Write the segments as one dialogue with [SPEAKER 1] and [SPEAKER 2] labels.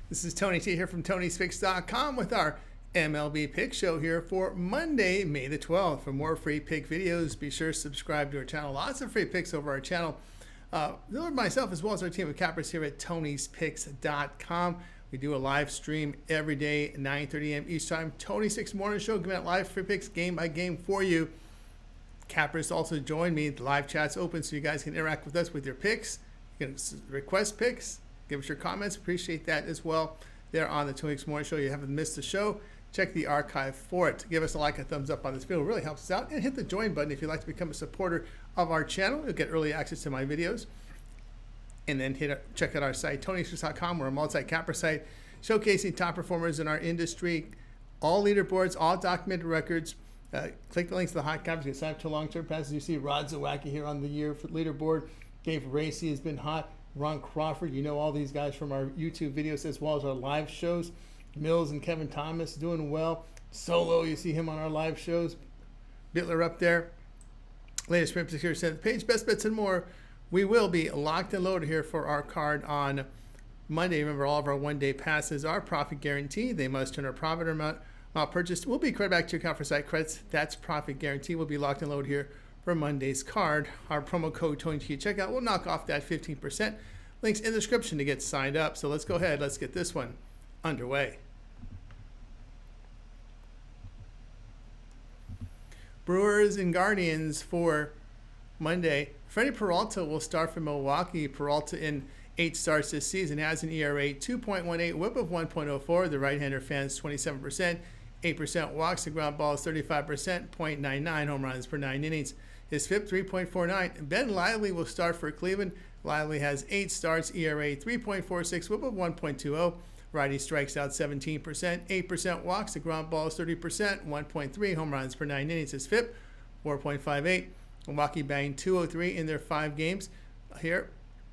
[SPEAKER 1] This is Tony T here from Tony'sPicks.com with our MLB Pick Show here for Monday, May the 12th. For more free pick videos, be sure to subscribe to our channel. Lots of free picks over our channel. Myself as well as our team of cappers here at Tony'sPicks.com. We do a live stream every day at 9:30 a.m. each time. Tony 6 Morning Show, giving out live free picks game by game for you. Cappers also join me. The live chat's open so you guys can interact with us with your picks. You can request picks. Give us your comments. Appreciate that as well. There on the 2 Weeks Morning Show. You haven't missed the show. Check the archive for it. Give us a like, a thumbs up on this video. It really helps us out. And hit the join button if you'd like to become a supporter of our channel. You'll get early access to my videos. And then check out our site, Tony'sPicks.com. We're a multi-capper site showcasing top performers in our industry. All leaderboards, all documented records. Click the links to the hot cappers. You can sign up to long-term passes. You see Rod Zawacki here on the year for leaderboard. Dave Racy has been hot. Ron Crawford, you know all these guys from our YouTube videos as well as our live shows. Mills and Kevin Thomas doing well. Solo, you see him on our live shows. Bitler up there. Latest print here, 7th page, best bets and more. We will be locked and loaded here for our card on Monday. Remember, all of our one-day passes are profit guaranteed. They must turn a profit amount purchased will be credited back to your account for site credits. That's profit guarantee. We'll be locked and loaded here for Monday's card. Our promo code TonyT at checkout will knock off that 15%. Links in the description to get signed up. So let's go ahead. Let's get this one underway. Brewers and Guardians for Monday. Freddie Peralta will start for Milwaukee. Peralta in 8 starts this season has an ERA 2.18, whip of 1.04. The right-hander fans 27%. 8% walks, the ground ball is 35%, 0.99 home runs per 9 innings. His FIP 3.49. Ben Lively will start for Cleveland. Lively has 8 starts, ERA 3.46, whip of 1.20. Righty strikes out 17%, 8% walks, the ground ball is 30%, 1.3 home runs per 9 innings. His FIP 4.58. Milwaukee banged 203 in their 5 games. Here,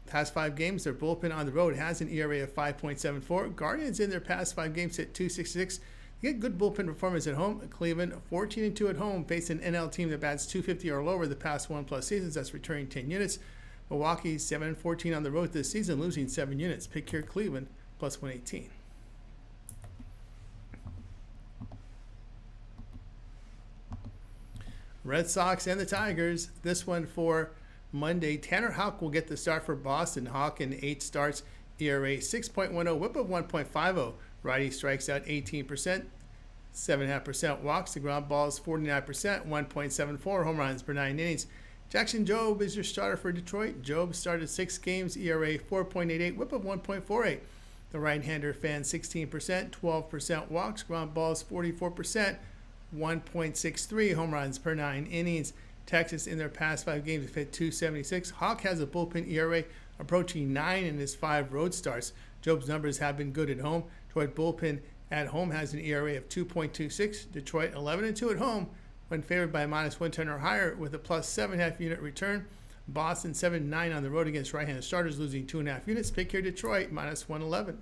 [SPEAKER 1] past 5 games, their bullpen on the road has an ERA of 5.74. Guardians in their past 5 games hit 266. They get good bullpen performance at home. Cleveland 14-2 at home, faced an NL team that bats 250 or lower the past 1+ seasons. That's returning 10 units. Milwaukee 7-14 on the road this season, losing 7 units. Pick here Cleveland plus 118. Red Sox and the Tigers. This one for Monday. Tanner Houck will get the start for Boston. Houck in 8 starts, ERA 6.10, whip of 1.50. Righty strikes out 18%, 7.5% walks. The ground ball is 49%, 1.74 home runs per 9 innings. Jackson Jobe is your starter for Detroit. Jobe started 6 games, ERA 4.88, whip of 1.48. The right-hander fans 16%, 12% walks. Ground ball is 44%, 1.63 home runs per 9 innings. Texas in their past 5 games have hit 276. Houck has a bullpen ERA approaching 9 in his 5 road starts. Jobe's numbers have been good at home. Detroit bullpen at home has an ERA of 2.26. Detroit 11-2 at home when favored by -110 or higher with a plus 7.5 unit return. Boston 7-9 on the road against right-handed starters, losing 2.5 units. Pick here Detroit -111.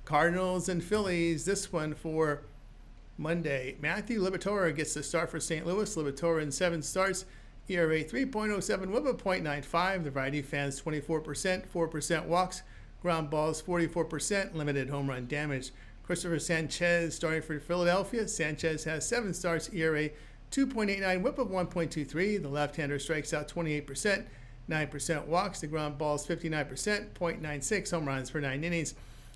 [SPEAKER 1] Cardinals and Phillies. This one for Monday. Matthew Liberatore gets the start for St. Louis. Liberatore in 7 starts, ERA 3.07, whip of 0.95. The righty fans 24%, 4% walks. Ground balls 44%, limited home run damage. Christopher Sanchez starting for Philadelphia. Sanchez has 7 starts, ERA 2.89, whip of 1.23. The left-hander strikes out 28%, 9% walks. The ground balls 59%, 0.96 home runs per 9 innings.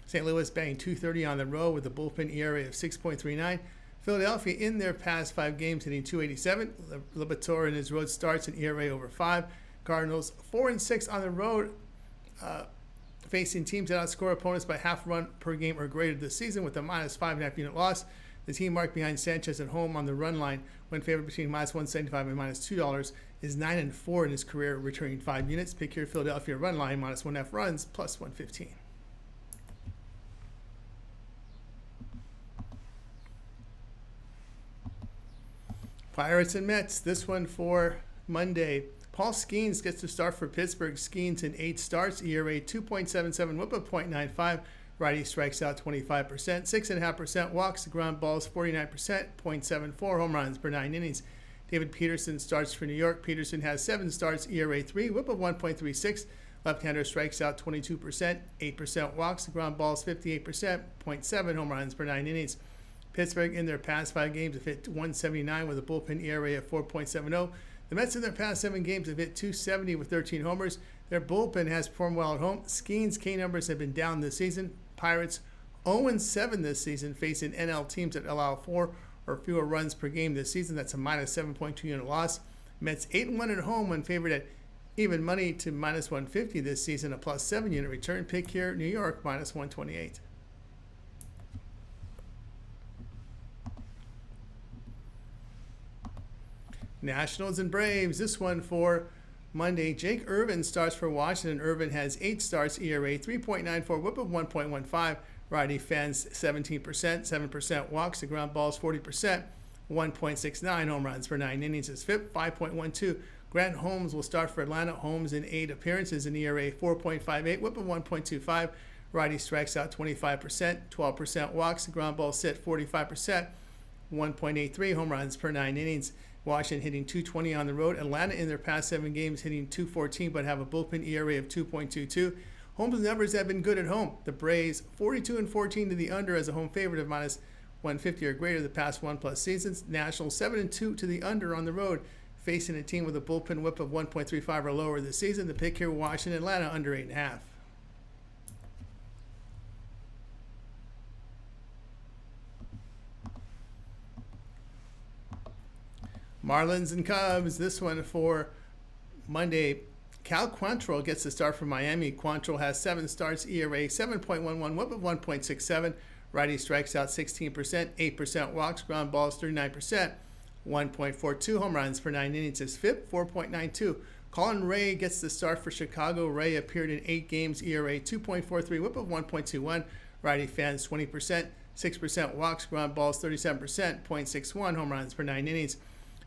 [SPEAKER 1] St. Louis banged 230 on the road with a bullpen ERA of 6.39. Philadelphia in their past 5 games hitting 287. Liberatore in his road starts an ERA over 5. Cardinals 4-6 on the road, facing teams that outscore opponents by half run per game or greater this season with a -5.5 unit loss. The team marked behind Sanchez at home on the run line when favored between -175 and -$2 is 9-4 in his career, returning 5 units. Pick here Philadelphia run line -1.5 runs plus 115. Pirates and Mets. This one for Monday. Paul Skeens gets to start for Pittsburgh. Skeens in 8 starts, ERA 2.77, whip of 0.95. Righty strikes out 25%, 6.5% walks. The ground balls 49%, 0.74 home runs per 9 innings. David Peterson starts for New York. Peterson has 7 starts, ERA 3, whip of 1.36. Left-hander strikes out 22%, 8% walks, ground balls 58%, 0.7 home runs per 9 innings. Pittsburgh in their past 5 games have hit 179 with a bullpen ERA of 4.70. The Mets in their past 7 games have hit 270 with 13 homers. Their bullpen has performed well at home. Skeen's K numbers have been down this season. Pirates 0-7 this season, facing NL teams that allow 4 or fewer runs per game this season. That's a minus 7.2 unit loss. Mets 8-1 at home when favored at even money to minus 150 this season, a plus 7 unit return. Pick here, New York minus 128. Nationals and Braves. This one for Monday. Jake Irvin starts for Washington. Irvin has 8 starts, ERA 3.94, whip of 1.15. Righty fans 17%, 7% walks, the ground balls 40%, 1.69 home runs per 9 innings. His FIP 5.12. Grant Holmes will start for Atlanta. Holmes in 8 appearances, an ERA 4.58, whip of 1.25. Righty strikes out 25%, 12% walks, the ground balls sit 45%, 1.83 home runs per 9 innings. Washington hitting 220 on the road. Atlanta in their past 7 games hitting 214 but have a bullpen ERA of 2.22. Holmes' numbers have been good at home. The Braves 42-14 to the under as a home favorite of minus 150 or greater the past 1+ seasons. Nationals 7-2 to the under on the road, facing a team with a bullpen whip of 1.35 or lower this season. The pick here, Washington, Atlanta under 8.5. Marlins and Cubs. This one for Monday. Cal Quantrill gets the start for Miami. Quantrill has 7 starts, ERA 7.11, whip of 1.67. Righty strikes out 16%, 8% walks, ground balls 39%, 1.42 home runs per 9 innings. His FIP 4.92. Colin Ray gets the start for Chicago. Ray appeared in 8 games, ERA 2.43, whip of 1.21. Righty fans 20%, 6% walks, ground balls 37%, 0.61 home runs per 9 innings.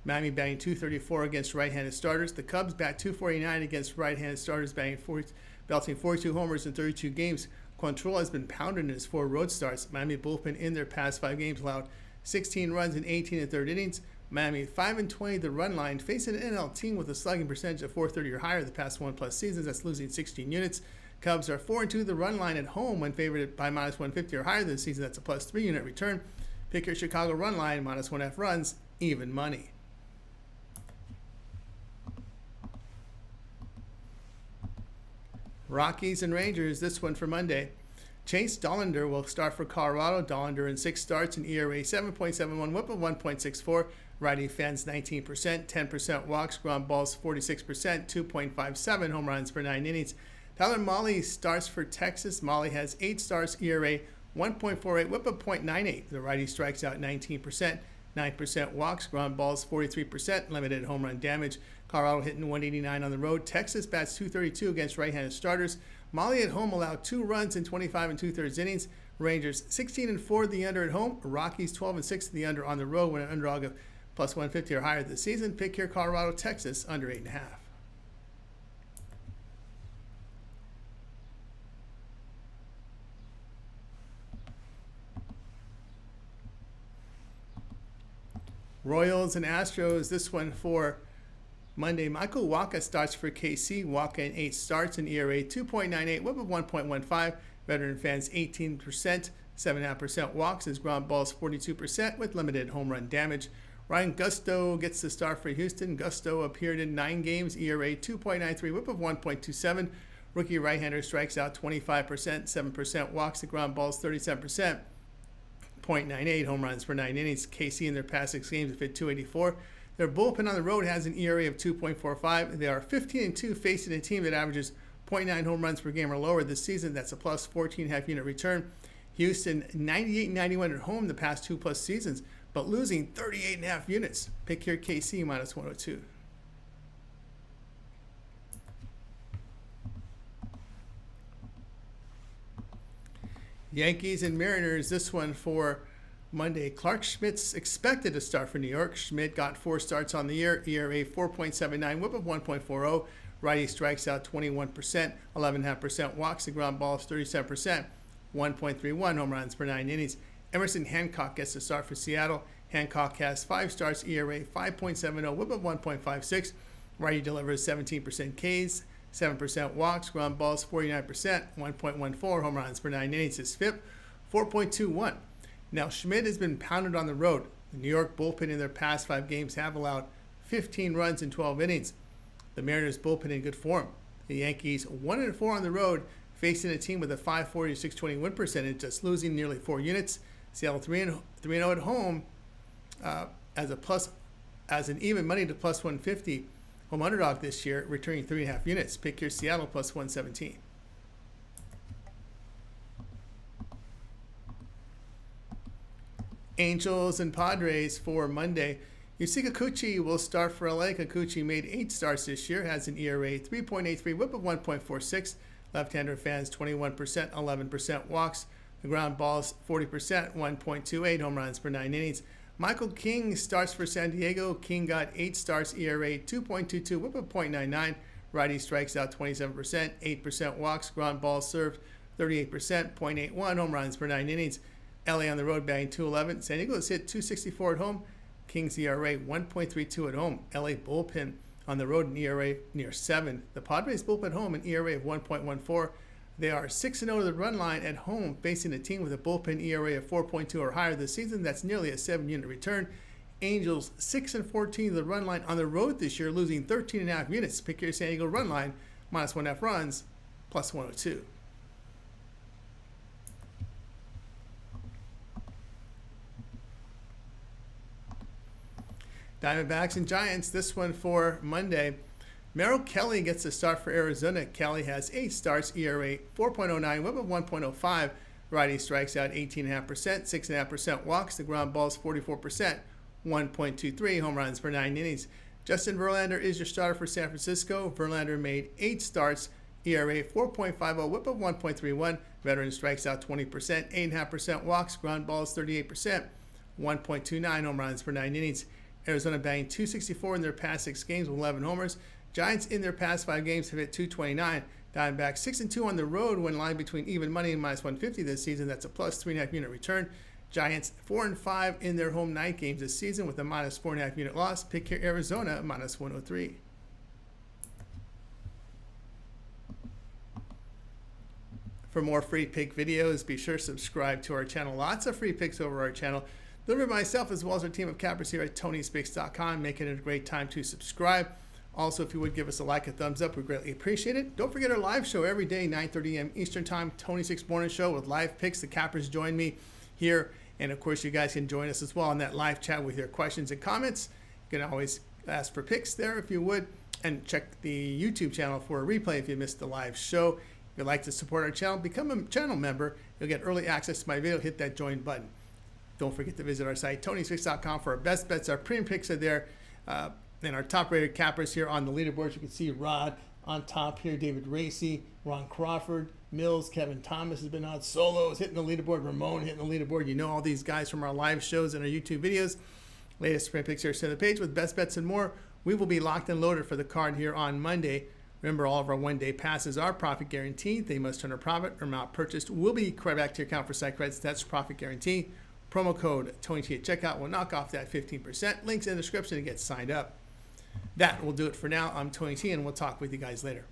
[SPEAKER 1] Miami batting .234 against right-handed starters. The Cubs bat .249 against right-handed starters, belting 42 homers in 32 games. Quantrill has been pounded in his 4 road starts. Miami bullpen in their past 5 games allowed 16 runs in 18 and third innings. Miami 5-20 the run line, facing an NL team with a slugging percentage of .430 or higher the past 1+ seasons. That's losing 16 units. Cubs are 4-2 the run line at home when favored by minus 150 or higher this season. That's a plus 3 unit return. Pick your Chicago run line, minus 1.5 runs, even money. Rockies and Rangers, this one for Monday. Chase Dollander will start for Colorado. Dollander in 6 starts, an ERA 7.71, whip of 1.64. Righty fans 19%, 10% walks, ground balls 46%, 2.57 home runs per 9 innings. Tyler Mahle starts for Texas. Mahle has 8 starts, ERA 1.48, whip of 0.98. The righty strikes out 19%, 9% walks, ground balls 43%, limited home run damage. Colorado hitting 189 on the road. Texas bats 232 against right-handed starters. Mahle at home allowed 2 runs in 25 2/3 innings. Rangers 16-4 the under at home. Rockies 12-6 the under on the road when an underdog of plus 150 or higher this season. Pick here, Colorado, Texas under 8.5. Royals and Astros, this one for Monday. Michael Wacha starts for KC. Wacha in 8 starts, an ERA 2.98, whip of 1.15. Veteran fans 18%, 7.5% walks. His ground balls 42% with limited home run damage. Ryan Gusto gets the start for Houston. Gusto appeared in 9 games, ERA 2.93, whip of 1.27. Rookie right-hander strikes out 25%, 7% walks. The ground balls 37%. 0.98 home runs per 9 innings. KC in their past 6 games have hit .284. Their bullpen on the road has an ERA of 2.45. They are 15-2 facing a team that averages .9 home runs per game or lower this season. That's a plus 14.5 unit return. Houston 98-91 at home the past 2+ seasons, but losing 38.5 units. Pick here, KC minus 102. Yankees and Mariners, this one for Monday. Clark Schmidt's expected to start for New York. Schmidt got 4 starts on the year, ERA 4.79, whip of 1.40. Righty strikes out 21%, 11.5% walks. The ground balls 37%, 1.31 home runs per 9 innings. Emerson Hancock gets the start for Seattle. Hancock has 5 starts, ERA 5.70, whip of 1.56. Righty delivers 17% Ks, 7% walks, ground balls 49%, 1.14 home runs per 9 innings. His FIP 4.21. Now Schmidt has been pounded on the road. The New York bullpen in their past 5 games have allowed 15 runs in 12 innings. The Mariners bullpen in good form. The Yankees 1-4 on the road, facing a team with a 540 to 620 win percentage, just losing nearly 4 units. Seattle 3-0 at home as an even money to plus 150 home underdog this year, returning 3.5 units. Pick your Seattle plus 117. Angels and Padres for Monday. Yusei Kikuchi will start for LA. Kikuchi made 8 starts this year, has an ERA 3.83, whip of 1.46. Left-hander fans 21%, 11% walks. The ground balls 40%, 1.28 home runs per 9 innings. Michael King starts for San Diego. King got 8 starts, ERA 2.22, whip of 0.99. Righty strikes out 27%, 8% walks. Ground balls served 38%, 0.81 home runs per 9 innings. LA on the road batting 211. San Diego has hit 264 at home. King's ERA 1.32 at home. LA bullpen on the road, an ERA near 7. The Padres bullpen at home, an ERA of 1.14. They are 6-0 to the run line at home, facing a team with a bullpen ERA of 4.2 or higher this season. That's nearly a 7-unit return. Angels 6-14 to the run line on the road this year, losing 13.5 units. Pick your San Diego run line, minus 1.5 runs, plus 102. Diamondbacks and Giants, this one for Monday. Merrill Kelly gets a start for Arizona. Kelly has 8 starts, ERA 4.09, whip of 1.05. Righty strikes out 18.5%, 6.5% walks. The ground balls 44%, 1.23 home runs per 9 innings. Justin Verlander is your starter for San Francisco. Verlander made 8 starts, ERA 4.50, whip of 1.31. Veteran strikes out 20%, 8.5% walks. Ground balls 38%, 1.29 home runs per 9 innings. Arizona batting 264 in their past 6 games with 11 homers. Giants in their past 5 games have hit 229. Diamondbacks 6-2 on the road when lying between even money and minus 150 this season. That's a plus 3.5 unit return. Giants 4-5 in their home night games this season with a minus 4.5 unit loss. Pick your Arizona minus 103. For more free pick videos, be sure to subscribe to our channel. Lots of free picks over our channel. Delivered by myself as well as our team of cappers here at TonySpicks.com, making it a great time to subscribe. Also, if you would give us a like, a thumbs up, we greatly appreciate it. Don't forget our live show every day, 9:30 a.m. Eastern Time, Tony Six Morning Show with live picks. The cappers join me here. And, of course, you guys can join us as well on that live chat with your questions and comments. You can always ask for picks there if you would. And check the YouTube channel for a replay if you missed the live show. If you'd like to support our channel, become a channel member. You'll get early access to my video. Hit that join button. Don't forget to visit our site, TonySpicks.com, for our best bets. Our premium picks are there. And our top-rated cappers here on the leaderboard. You can see Rod on top here, David Racy, Ron Crawford, Mills, Kevin Thomas has been on solos, hitting the leaderboard, Ramon hitting the leaderboard. You know all these guys from our live shows and our YouTube videos. Latest premium picks here, center the page with best bets and more. We will be locked and loaded for the card here on Monday. Remember, all of our one-day passes are profit guaranteed. They must turn a profit or amount purchased will be credited back to your account for site credits. That's profit guarantee. Promo code TonyT at checkout will knock off that 15%. Links in the description to get signed up. That will do it for now. I'm Tony T, and we'll talk with you guys later.